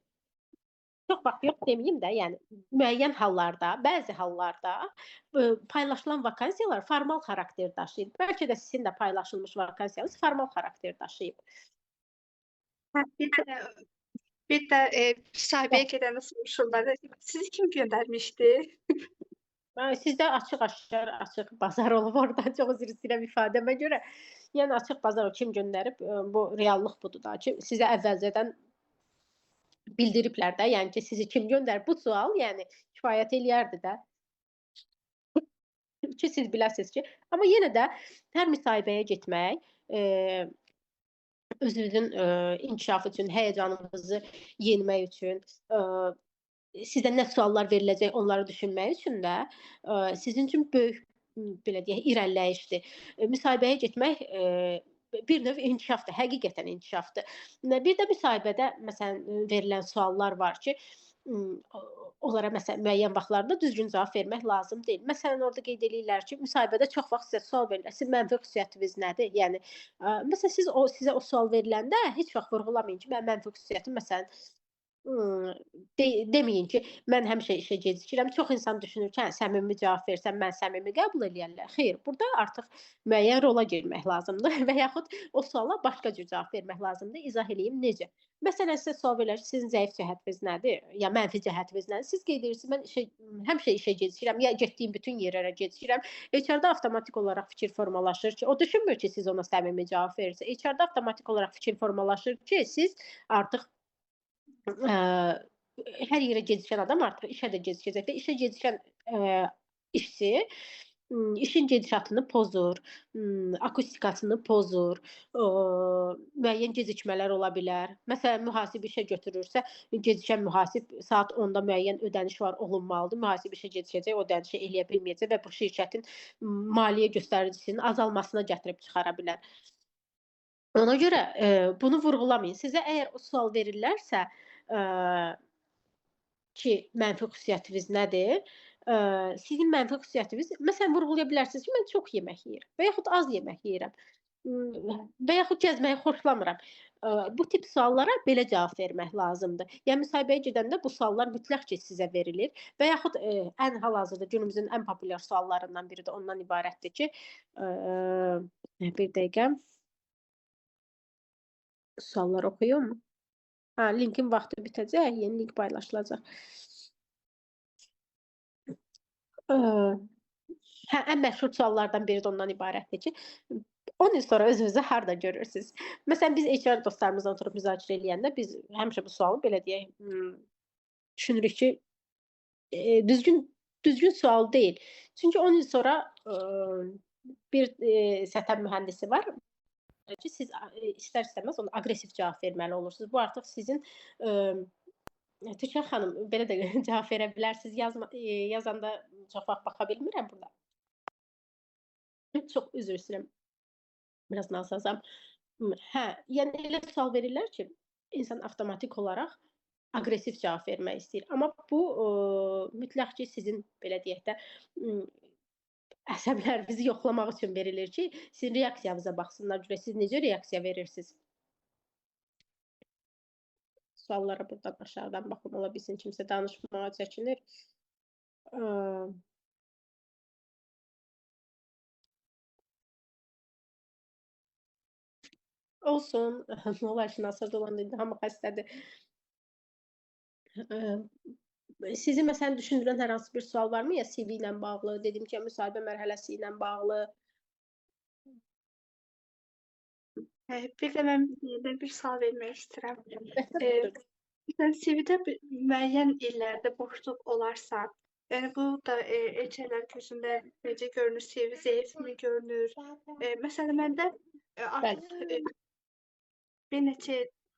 Çox vaxt yox deməyim də, yəni müəyyən hallarda, bəzi hallarda paylaşılan vakansiyalar formal xarakter daşıyır. Bəlkə də sizin də paylaşılmış vakansiyanız formal xarakter daşıyıb. Bir də müsahibəyə gedəndə soruşurlar, sizi kim göndərmişdi? Sizdə açıq-aşkar, açıq bazar olub orada. Çox üzr istəyirəm ifadəmə görə. Yəni açıq bazar o kim göndərib, bu reallıq budur da ki, sizə əvvəlcədən bildiriblər də, yəni ki, sizi kim göndərib. Bu sual, yəni kifayət eləyərdi də ki, siz biləsiniz ki, amma yenə də hər müsahibəyə getmək, özünüzün inkişafı üçün, həyəcanınızı yenmək üçün, sizə nə suallar veriləcək, onları düşünmək üçün də sizin üçün böyük, belə deyək, irəliləyişdir. Müsahibəyə getmək bir növ inkişafdır, həqiqətən inkişafdır. Bir də müsahibədə məsələn verilən suallar var ki, onlara məsələn müəyyən vaxtlarda düzgün cavab vermək lazım deyil. Məsələn, orada qeyd eləyirlər ki, müsahibədə çox vaxt sizə sual verirlər. Sizin mənfi xüsusiyyətiniz nədir? Yəni məsələn sizə o sual veriləndə heç vaxt vurğulamayın ki, mənim mənfi xüsusiyyətim məsələn deməyin ki, mən həmişə işə gecikirəm. Çox insan düşünür ki, hə, səmimi cavab versəm mən səmimi qəbul eləyərlər. Xeyr, burada artıq müəyyən rola girmək lazımdır və yaxud o suala başqa cür cavab vermək lazımdır. İzah eləyim necə? Məsələn, sizə sual verirlər ki, sizin zəif cəhətiniz nədir? Ya mənfi cəhətiniz nədir? Siz qeyd edirsiniz, mən həmişə işə gecikirəm, ya getdiyim bütün yerlərə gecikirəm. HR-da avtomatik olaraq fikir formalaşır ki, o düşünmür ki, siz ona səmimi cavab verirsiniz. HR-da avtomatik olaraq fikir formalaşır ki, siz artıq hər yerə gecikən adam artıq işə də gecikəcək və işə gecikən işçi işin gedişatını pozur, akustikasını pozur, müəyyən gecikmələr ola bilər. Məsələn, mühasib işə götürürsə, gecikən mühasib saat 10-da müəyyən ödəniş var, olunmalıdır. Mühasib işə gecikəcək, o ödənişi eləyə bilməyəcək və bu şirkətin maliyyə göstəricisinin azalmasına gətirib çıxara bilər. Ona görə bunu vurğulamayın. Sizə əgər o sual verirlərsə, ki, mənfi xüsusiyyətiniz nədir? Sizin mənfi xüsusiyyətiniz, məsələn, vurğulaya bilərsiniz ki, mən çox yemək yeyirəm və yaxud az yemək yeyirəm və yaxud gəzməyi xoşlamıram. Bu tip suallara belə cavab vermək lazımdır. Yəni müsahibəyə gedəndə bu suallar mütləq ki, sizə verilir və yaxud ən hal-hazırda günümüzün ən populyar suallarından biri də ondan ibarətdir ki, bir dəqiqə suallar oxuyum. Linkin vaxtı bitəcək, yeni link paylaşılacaq. Ən məşhur suallardan biri də ondan ibarətdir ki, 10 il sonra özünüzü harda görürsünüz? Məsələn, biz HR dostlarımızla oturub müzakirə eləyəndə biz həmişə bu sualı belə deyək, düşünürük ki, düzgün sual deyil. Çünki 10 il sonra bir səthə mühəndisi var ki, siz istər-istəməz ona aqressiv cavab verməli olursunuz. Bu artıq sizin Türkan xanım, belə də cavab verə bilərsiniz. Yazanda çox vaxt baxa bilmirəm burada. Çox üzr istəyirəm. Biraz nasazam. Yəni elə sual verirlər ki, insan avtomatik olaraq aqressiv cavab vermək istəyir. Amma bu mütləq ki, sizin belə deyək də əsəblərinizi yoxlamaq üçün verilir ki, sizin reaksiyanıza baxsınlar görə siz necə reaksiya verirsiniz. Suallara buradan aşağıdan baxım, ola bilsin kimsə danışmağa çəkinir. Olsun, nə olar ki, nasır dolandı, indi hamı xəstədir. Sizi məsələn düşündürən hər hansı bir sual varmı? Ya CV ilə bağlı, dedim ki, müsahibə mərhələsi ilə bağlı. Bir də mən bir sual vermək istəyirəm. CV-də müəyyən illərdə boşluq olarsa, yəni bu da HR-lər gözündə necə görünür, CV zəifmi görünür? Məsələn, məndə artıq bir neçə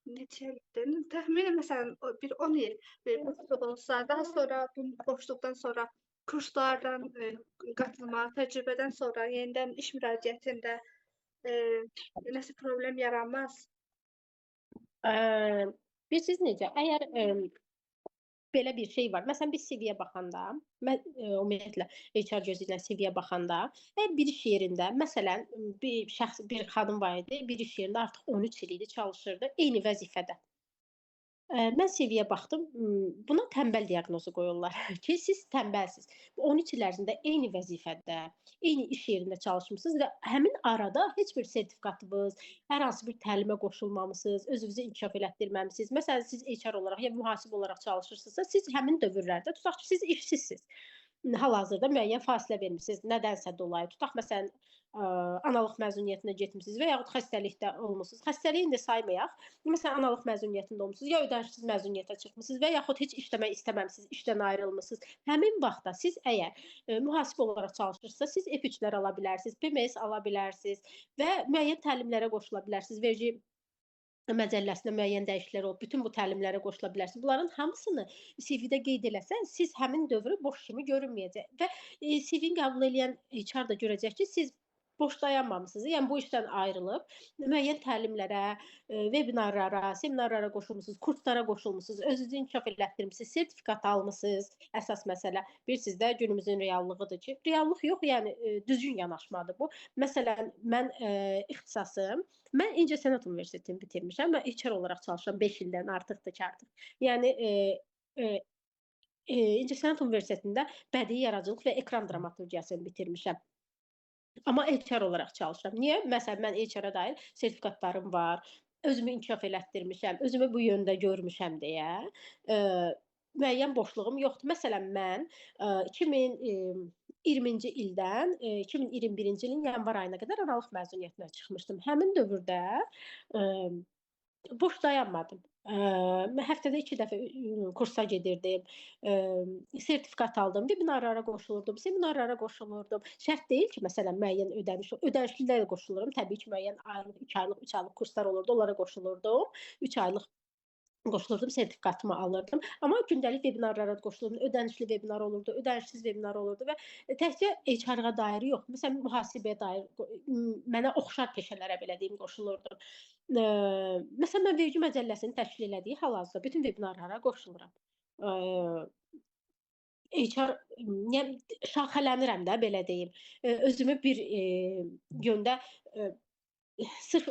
ildir, təxminən məsələn bir 10 il boşluq olsa, daha sonra bu boşluqdan sonra kurslardan qatılmaq, təcrübədən sonra yenidən iş müraciətində nəsə problem yaranmaz. Bilirsiniz necə? Əgər belə bir şey var. Məsələn, biz CV-yə baxanda, mən ümumiyyətlə HR gözü ilə CV-yə baxanda, hər bir iş yerində, məsələn, bir xanım var idi, bir iş yerində artıq 13 il idi çalışırdı, eyni vəzifədə. Mən CV-yə baxdım, buna tənbəl diaqnozu qoyurlar ki, siz tənbəlsiniz. 13 il ərzində eyni vəzifədə, eyni iş yerində çalışmısınız və həmin arada heç bir sertifikatınız, hər hansı bir təlimə qoşulmamısınız, özünüzü inkişaf elətdirməmisiniz. Məsələn, siz HR olaraq ya mühasib olaraq çalışırsınızsa, siz həmin dövrlərdə, tutaq ki, siz işsizsiniz. hal-hazırda müəyyən fasilə vermisiniz, nədənsə dolayı. Tutaq məsələn, analıq məzuniyyətinə getmisiniz və yaxud xəstəlikdə olmusunuz. Xəstəliyi indi saymayaq. Məsələn, analıq məzuniyyətində olmusunuz, ya ödənişsiz məzuniyyətə çıxmısınız və yaxud heç işləmək istəməmisiniz, işdən ayrılmısınız. Həmin vaxtda siz əgər mühasib olaraq çalışırsınızsa, siz F3-lər ala bilərsiniz, PMS ala bilərsiniz və müəyyən təlimlərə qoşula bilərsiniz. Vergi məcəlləsində müəyyən dəyişikliklər olub, bütün bu təlimlərə qoşula bilərsiniz. Bunların hamısını CV-də qeyd eləsəz, siz həmin dövrü boş kimi görünməyəcək və CV-ni qəbul edən HR da görəcək ki, siz boş dayanmamısınız. Yəni bu işdən ayrılıb müəyyən təlimlərə, vebinarlara, seminarlara qoşulmusunuz, kurslara qoşulmusunuz, özünüzü inkişaf elətdirmisiniz, sertifikat almısınız. Əsas məsələ bilirsiniz də günümüzün reallığıdır ki, reallıq yox, yəni düzgün yanaşmadır bu. Məsələn, mən ixtisasım, mən İncəsənət Universitetini bitirmişəm və HR olaraq çalışıram 5 ildən artıqdır ki, artıq. Yəni İncəsənət Universitetində bədii yaradıcılıq və ekran dramaturgiyasını bitirmişəm. Amma HR olaraq çalışıram. Niyə? Məsələn, mən HR-ə dair sertifikatlarım var, özümü inkişaf elətdirmişəm, özümü bu yöndə görmüşəm deyə müəyyən boşluğum yoxdur. Məsələn, mən 2020-ci ildən 2021-ci ilin yanvar ayına qədər analıq məzuniyyətinə çıxmışdım. Həmin dövrdə boş dayanmadım. Həftədə 2 dəfə kursa gedirdim, sertifikat aldım, vebinarlara qoşulurdum, seminarlara qoşulurdum. Şərt deyil ki, məsələn, müəyyən ödənişlilərə qoşulurum. Təbii ki, müəyyən aylıq, 2 aylıq, 3 aylıq kurslar olurdu, onlara qoşulurdum. 3 aylıq qoşulurdum, sertifikatımı alırdım. Amma gündəlik vebinarlara qoşulurdum. Ödənişli webinar olurdu, ödənişsiz webinar olurdu və təkcə HR-a dair yox, məsələn, mühasibəyə dair, mənə oxşar peşələrə belə deyim, qoşulurdum. Məsələn, mən vergi məcəlləsinin təşkil elədiyi hal-hazırda bütün webinarlara qoşuluram. HR, yəni şaxələnirəm də, belə deyim. Özümü bir yöndə sırf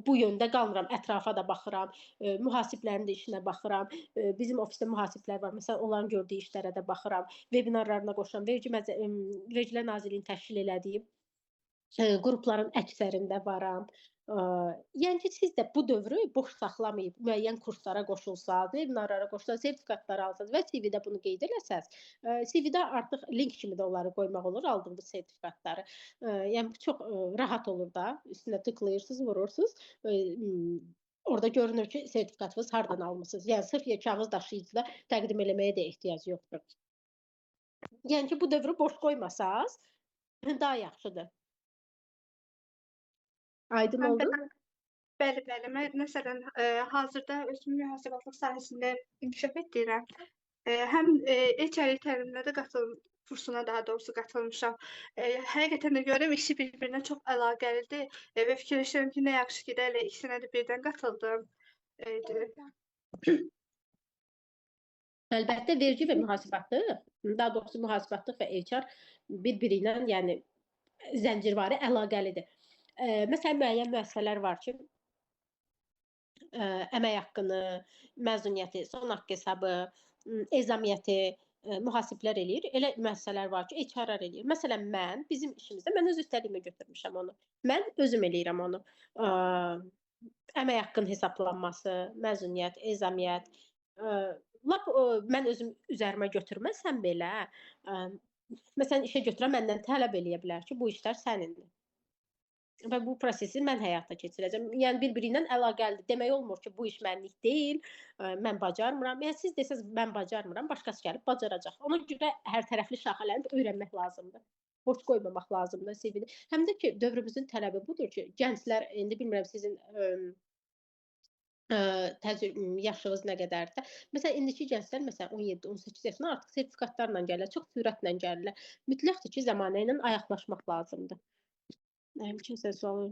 bu yöndə qalmıram, ətrafa da baxıram, mühasiblərin də işinə baxıram, bizim ofisdə mühasiblər var, məsələn, onların gördüyü işlərə də baxıram, vebinarlarına qoşuram, Vergilər Nazirliyinin təşkil elədiyi qrupların əksərində varam. Yəni ki, siz də bu dövrü boş saxlamayıb müəyyən kurslara qoşulsanız, vebinarlara qoşulsanız, sertifikatlar alsanız və CV-də bunu qeyd eləsəz, CV-də artıq link kimi də onları qoymaq olur, aldığınız sertifikatları. Yəni bu çox rahat olur da, üstünə tıklayırsınız, vurursunuz. Orada görünür ki, sertifikatınız hardan almısınız. Yəni sırf kağız daşıyıcıda təqdim eləməyə də ehtiyac yoxdur. Yəni ki, bu dövrü boş qoymasanız daha yaxşıdır. Aydın oldu? Bəli, bəli. Mən məsələn, hazırda özümü mühasibatlıq sahəsində inkişaf etdirirəm. Həm HR təlimlərə də kursuna daha doğrusu qatılmışam. Həqiqətən də görürəm ikisi bir-birinə çox əlaqəlidir və fikirləşirəm ki, nə yaxşı ki də elə ikisinə də birdən qatıldım. Əlbəttə vergi və mühasibatlıq, daha doğrusu mühasibatlıq və HR bir-biri ilə, yəni zəncirvari əlaqəlidir. Məsələn, müəyyən müəssisələr var ki, əmək haqqını, məzuniyyəti, son haqq hesabı, ezamiyyəti mühasiblər eləyir. Elə müəssisələr var ki, HR-lar eləyir. Məsələn, bizim işimizdə mən öz üstəliyimə götürmüşəm onu. Mən özüm eləyirəm onu. Əmək haqqının hesablanması, məzuniyyət, ezamiyyət. Mən özüm üzərimə götürməsəm belə, məsələn, işə götürən məndən tələb eləyə bilər ki, bu işlər sənindir. Və bu prosesi mən həyata keçirəcəm. Yəni bir-biri ilə əlaqəlidir. Demək olmur ki, bu iş mənlik deyil, mən bacarmıram. Yəni siz desəz mən bacarmıram, başqası gəlib bacaracaq. Ona görə hər tərəfli şaxələnib öyrənmək lazımdır. Boş qoymamaq lazımdır CV-ni. Həm də ki, dövrümüzün tələbi budur ki, gənclər, indi bilmirəm sizin yaşınız nə qədərdir. Məsələn, indiki gənclər 17-18 yaşına artıq sertifikatlarla gəlirlər, çox sürətlə gəlirlər. Mütləqdir ki, zamanə ilə ayaqlaşmaq lazımdır. Kimsə sualı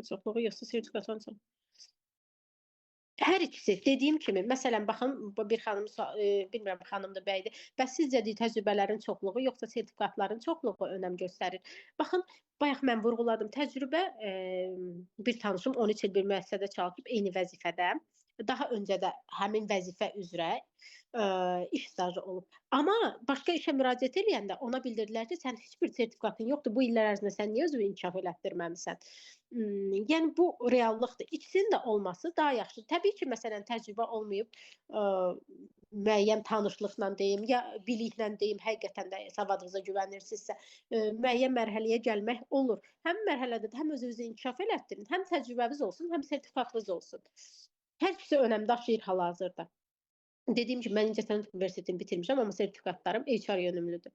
çoxluğu yoxsa sertifikatdan sonra. Hər ikisi, dediyim kimi, məsələn, baxın, bir xanım, bilmirəm, xanımdır, bəydir. Bəs sizcə təcrübələrin çoxluğu yoxsa sertifikatların çoxluğu önəm göstərir? Baxın, bayaq mən vurğuladım, təcrübə bir tanışım 13 il bir müəssisədə çalışıb, eyni vəzifədə. daha öncə də həmin vəzifə üzrə iş stajı olub. Amma başqa işə müraciət edəndə ona bildirdilər ki, sən heç bir sertifikatın yoxdur. Bu illər ərzində sən niyə özünü inkişaf elətdirməmisən? Yəni bu reallıqdır. İkisinin də olması daha yaxşıdır. Təbii ki, məsələn, təcrübə olmayıb, müəyyən tanışlıqla deyim, ya biliklə deyim, həqiqətən də savadınıza güvənirsinizsə, müəyyən mərhələyə gəlmək olur. Həm mərhələdə də həm özünüzü inkişaf elətdirin, həm təcrübəniz olsun, həm sertifikatınız olsun. Hər ikisi önəm daşıyır hal-hazırda. Dediyim kimi, mən İncəsənət Universitetini bitirmişəm, amma sertifikatlarım HR yönümlüdür.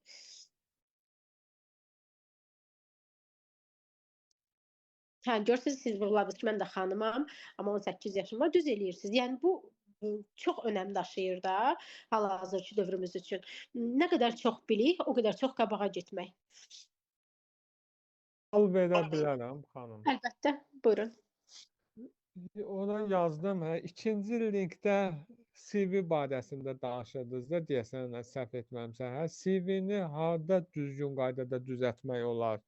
Hə, görürsünüz, siz vurguladınız ki, mən də xanımam, amma 18 yaşım var, düz eləyirsiniz. Yəni bu çox önəm daşıyır da hal-hazırki dövrümüz üçün. Nə qədər çox bilik, o qədər çox qabağa getmək. Sual verə bilərəm, xanım. Əlbəttə, buyurun. Ona yazdım. İkinci linkdə CV barəsində danışırdınız da, deyəsən, səhv etməmişəm. CV-ni harda düzgün qaydada düzəltmək olar?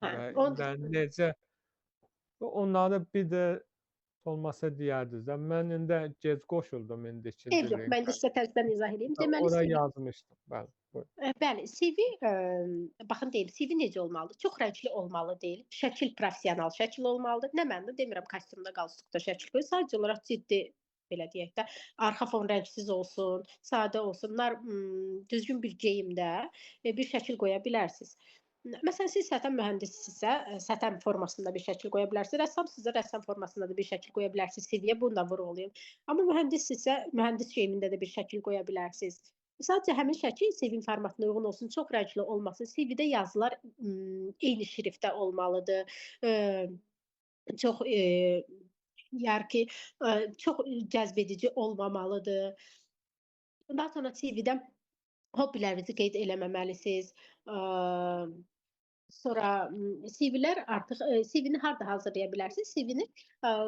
Necə? Onları bir də olmasa deyərdiniz də. Mən indi gec qoşuldum indi ikinci Yox, mən də sizə təzədən izah edeyim. Deməli, ora yazmışdım. Bəli, buyurun. Bəli, CV, baxın deyim, CV necə olmalıdır? Çox rəngli olmalı deyil. Şəkil professional şəkil olmalıdır. Nə mənada demirəm, kostyumda, qalstukda şəkil qoy. Sadəcə olaraq ciddi, belə deyək də, arxa fon rəngsiz olsun, sadə olsun. Bunlar düzgün bir geyimdə bir şəkil qoya bilərsiniz. Məsələn, siz sətan mühəndisisinizsə, sətan formasında bir şəkil qoya bilərsiniz. Rəssamsınızsa, rəssam formasında da bir şəkil qoya bilərsiniz. CV-yə bunu da vurğulayım. Amma mühəndissinizsə, mühəndis geyimində də bir şəkil qoya bilərsiniz. Sadəcə həmin şəkil CV formatına uyğun olsun, çox rəngli olmasın. CV-də yazılar eyni şriftdə olmalıdır. Çox yarki, çox cəzbedici olmamalıdır. Daha sonra CV-də hobbilərinizi qeyd eləməməlisiniz. Sonra CV-lər artıq CV-ni harda hazırlaya bilərsiniz? CV-ni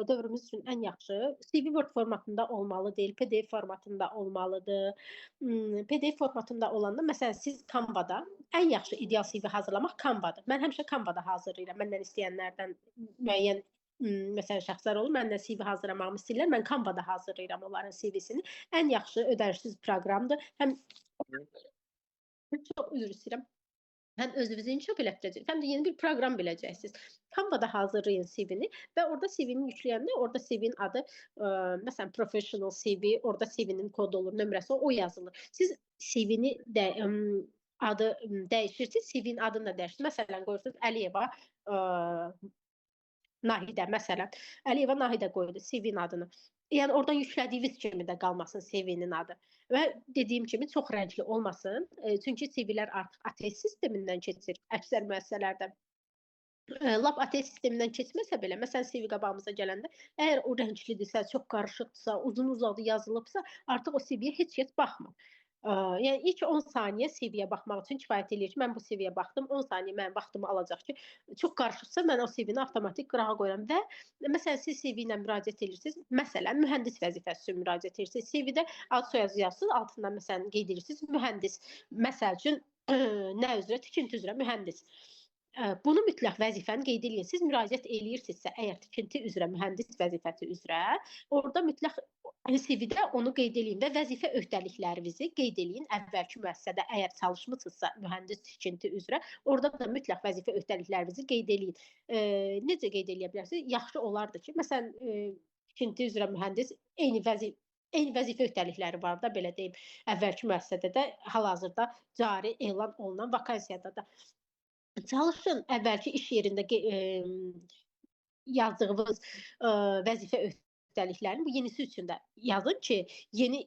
dövrümüz üçün ən yaxşı CV Word formatında olmalı deyil, PDF formatında olmalıdır. PDF formatında olanda, məsələn, siz Canva-da ən yaxşı ideal CV hazırlamaq Canva-dır. Mən həmişə Canva-da hazırlayıram. Məndən istəyənlərdən müəyyən məsələn şəxslər olur, məndən CV hazırlamağımı istəyirlər. Mən Canva-da hazırlayıram onların CV-sini. Ən yaxşı ödənişsiz proqramdır. Həm çox üzr istəyirəm. Həm özünüzü inkişaf elətdirəcəksiniz, həm də yeni bir proqram biləcəksiniz. Canva-da hazırlayın CV-ni və orada CV-ni yükləyəndə orada CV-nin adı, məsələn, professional CV, orada CV-nin kodu olur, nömrəsi o yazılır. Siz CV-ni də adı dəyişirsiniz, CV-nin adını da dəyişirsiniz. Məsələn, qoyursunuz Əliyeva Nahidə, məsələn. Əliyeva Nahidə qoydu CV-nin adını. Yəni oradan yüklədiyiniz kimi də qalmasın CV-nin adı. Və dediyim kimi çox rəngli olmasın. Çünki CV-lər artıq ATS sistemindən keçir əksər müəssisələrdə. Lap ATS sistemindən keçməsə belə, məsələn, CV qabağımıza gələndə, əgər o rənglidirsə, çox qarışıqdırsa, uzun-uzadı yazılıbsa, artıq o CV-yə heç kəs baxmır. Yəni ilk 10 saniyə CV-yə baxmaq üçün kifayət eləyir ki, mən bu CV-yə baxdım, 10 saniyə mənim vaxtımı alacaq ki, çox qarışıqsa mən o CV-ni avtomatik qırağa qoyuram və məsələn siz CV ilə müraciət edirsiniz, məsələn mühəndis vəzifəsi üçün müraciət edirsiniz. CV-də ad soyad yazırsınız, altından məsələn qeyd edirsiniz mühəndis. Məsəl üçün nə üzrə? Tikinti üzrə mühəndis. Bunu mütləq vəzifəni qeyd edin. Siz müraciət eləyirsinizsə, əgər tikinti üzrə mühəndis vəzifəsi üzrə, orada mütləq CV-də onu qeyd eləyin və vəzifə öhdəliklərinizi qeyd eləyin. Əvvəlki müəssisədə əgər çalışmısınızsa mühəndis tikinti üzrə, orada da mütləq vəzifə öhdəliklərinizi qeyd eləyin. Necə qeyd eləyə bilərsiniz? Yaxşı olardı ki, məsələn, tikinti üzrə mühəndis eyni vəzifə öhdəlikləri var da, belə deyim, əvvəlki müəssisədə də, hal-hazırda cari elan olunan vakansiyada da. Çalışın əvvəlki iş yerində yazdığınız vəzifə öhdəliklərini bu yenisi üçün də yazın ki, yeni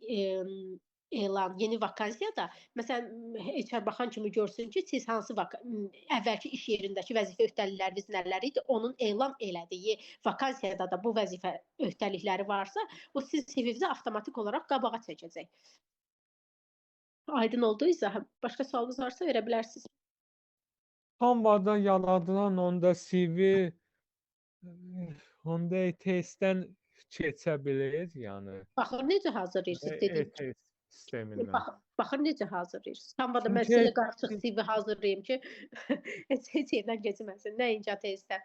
elan, yeni vakansiyada, məsələn, HR baxan kimi görsün ki, siz hansı əvvəlki iş yerindəki vəzifə öhdəlikləriniz nələr idi, onun elan elədiyi vakansiyada da bu vəzifə öhdəlikləri varsa, o siz CV-nizi avtomatik olaraq qabağa çəkəcək. Aydın oldu izahım. Başqa sualınız varsa verə bilərsiniz. Canva-da yaradılan onda CV onda testdən keçə bilir, yəni. Baxır necə hazırlayırsınız dediyim kimi. Test sistemindən. Baxır necə hazırlayırsınız. Canva-da mən Çünki- sizə qarışıq CV hazırlayım ki, heç yerdən keçməsin, nəinki testdən.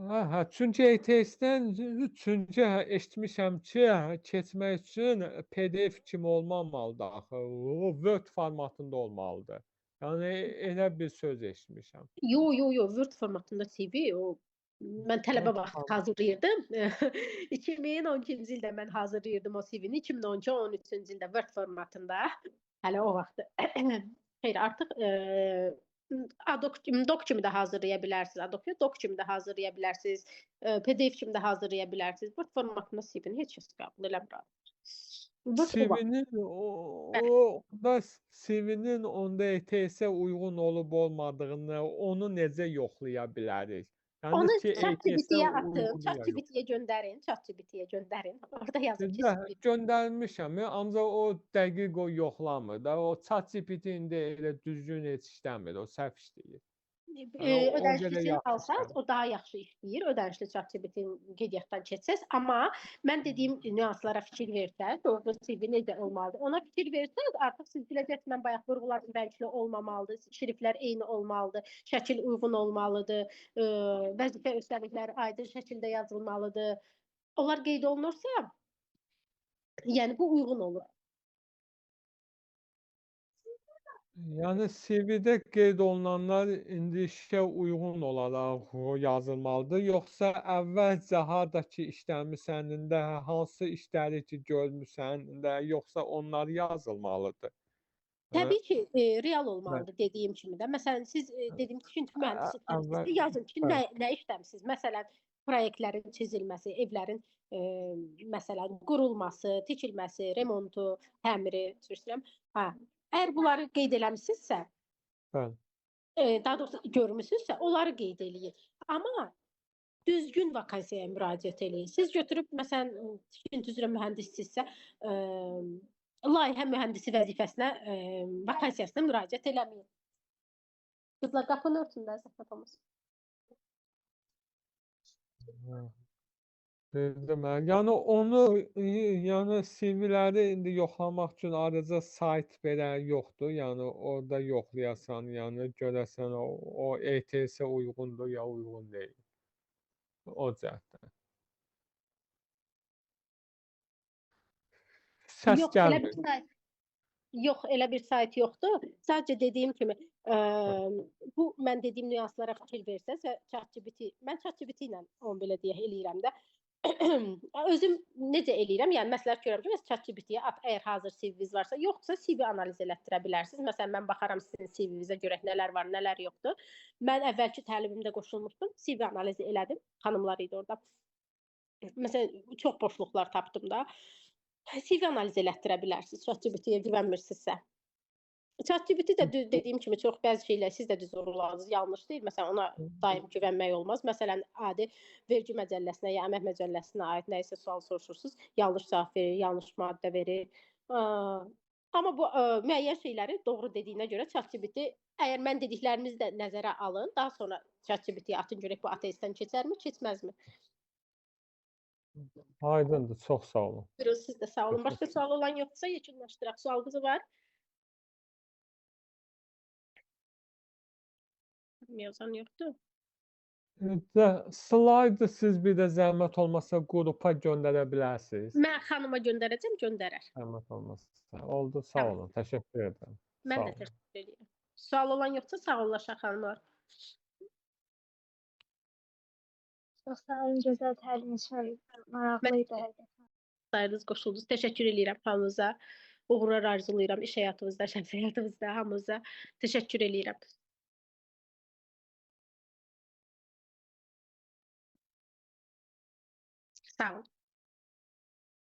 Hə, çünki ETS-dən çünki eşitmişəm ki, keçmək üçün PDF kimi olmamalıdır axı. O Word formatında olmalıdır. Yəni elə bir söz eşitmişəm. Yo, Word formatında CV o mən tələbə Word vaxtı form hazırlayırdım. 2012-ci ildə mən hazırlayırdım o CV-ni. 2012-13-cü ildə Word formatında. Hələ o vaxt. Xeyr, artıq Doc kimi də hazırlaya bilərsiniz. Doc kimi də hazırlaya bilərsiniz. PDF kimi də hazırlaya bilərsiniz. Word formatında CV-ni heç kəs qəbul eləmir. Word o vaxt. CV-nin Bəli. da CV-nin onda ETS-ə uyğun olub olmadığını onu necə yoxlaya bilərik? Yəni Onu ki, ETS-ə ChatGPT-yə atın, uyğun ya yox. ChatGPT-yə göndərin. Orada yazın ki, Sizdə göndərmişəm, ancaq o dəqiq o yoxlamır da. O ChatGPT indi elə düzgün heç işləmir, o səhv işləyir. Yəni o belə Ödənişlisini yaxşı alsaz, işləmir. o daha yaxşı işləyir. Ödənişli ChatGPT-nin qeydiyyatdan keçsəz, amma mən dediyim nüanslara fikir versəz, doğru CV necə olmalıdır? Ona fikir versəz, artıq siz biləcəksiniz, mən bayaq vurğuladım, rəngli olmamalıdır, şriftlər eyni olmalıdır, şəkil uyğun olmalıdır, vəzifə östəlikləri aydın şəkildə yazılmalıdır. Onlar qeyd olunursa, yəni bu uyğun olur. Yəni CV-də qeyd olunanlar indi işə uyğun olaraq o yazılmalıdır, yoxsa əvvəlcə harda ki işləmisən, hansı işləri ki görmüsən, yoxsa onlar yazılmalıdır? Təbii ki, real Bəli. olmalıdır dediyim kimi də. Məsələn, siz dediyim tikinti mühəndislisinizsə, Əvvəl yazın ki, bəli. nə işləmisiniz? Məsələn, proyektlərin çizilməsi, evlərin məsələn, qurulması, tikilməsi, remontu, təmiri, üzr istəyirəm. Hə, əgər bunları qeyd eləmisinizsə, Bəli. daha doğrusu görmüsünüzsə, onları qeyd eləyin. Amma düzgün vakansiyaya müraciət eləyin. Siz götürüb məsələn tikinti üzrə mühəndissinizsə, layihə mühəndisi vəzifəsinə, vakansiyasına müraciət eləməyin. Qızlar qapını örtün də, zəhmət olmasın. Bildim mən. Yəni onu yəni CV-ləri indi yoxlamaq üçün ayrıca sayt belə yoxdur. Yəni orada yoxlayasan, yəni görəsən o ETS-ə uyğundur ya uyğun deyil. O cəhətdən. Səs Yox, elə bir gəlmir. sayt yox, elə bir sayt yoxdur. Sadəcə dediyim kimi, bu mən dediyim nüanslara fikir versəz və mən ChatGPT ilə onu belə deyək eləyirəm də. Özüm necə eləyirəm? Yəni məsləhət görürəm ki, bəs ChatGPT-yə at, əgər hazır CV-niz varsa, yoxsa CV analiz elətdirə bilərsiniz. Məsələn, mən baxaram sizin CV-nizə görək nələr var, nələr yoxdur. Mən əvvəlki təlimimdə qoşulmuşdum, CV analizi elədim. Xanımlar idi orada. Məsələn, çox boşluqlar tapdım da. CV analiz elətdirə bilərsiniz, ChatGPT-yə güvənmirsinizsə. ChatGPT də dediyim kimi çox bəzi şeylər siz də düz vurğuladınız, yanlış deyil. Məsələn, ona daim güvənmək olmaz. Məsələn, adi vergi məcəlləsinə ya əmək məcəlləsinə aid nə isə sual soruşursunuz, yanlış cavab verir, yanlış maddə verir. Amma bu müəyyən şeyləri doğru dediyinə görə ChatGPT, əgər mən dediklərimizi də nəzərə alın, daha sonra ChatGPT-yə atın görək bu ATS-dən keçərmi, keçməzmi? Aydındır, çox sağ olun. Buyurun, siz də sağ olun. Başqa sual olan yoxsa yekunlaşdıraq. Sualınız var? Yazan yoxdur. Slaydı siz bir də zəhmət olmasa qrupa göndərə bilərsiniz. Mən xanıma göndərəcəm, göndərər. Zəhmət olmasa. Oldu, sağ Tamam. olun. Təşəkkür edirəm. Mən Sağ də olun. təşəkkür edirəm. Sual olan yoxsa sağollaşaq xanımlar. Çox sağ olun, gözəl təlim üçün maraqlıydı. Sayınız qoşuldunuz. Təşəkkür edirəm hamınıza. Uğurlar arzulayıram iş həyatınızda, şəxsi həyatınızda hamınıza. Təşəkkür edirəm. Sağ olun.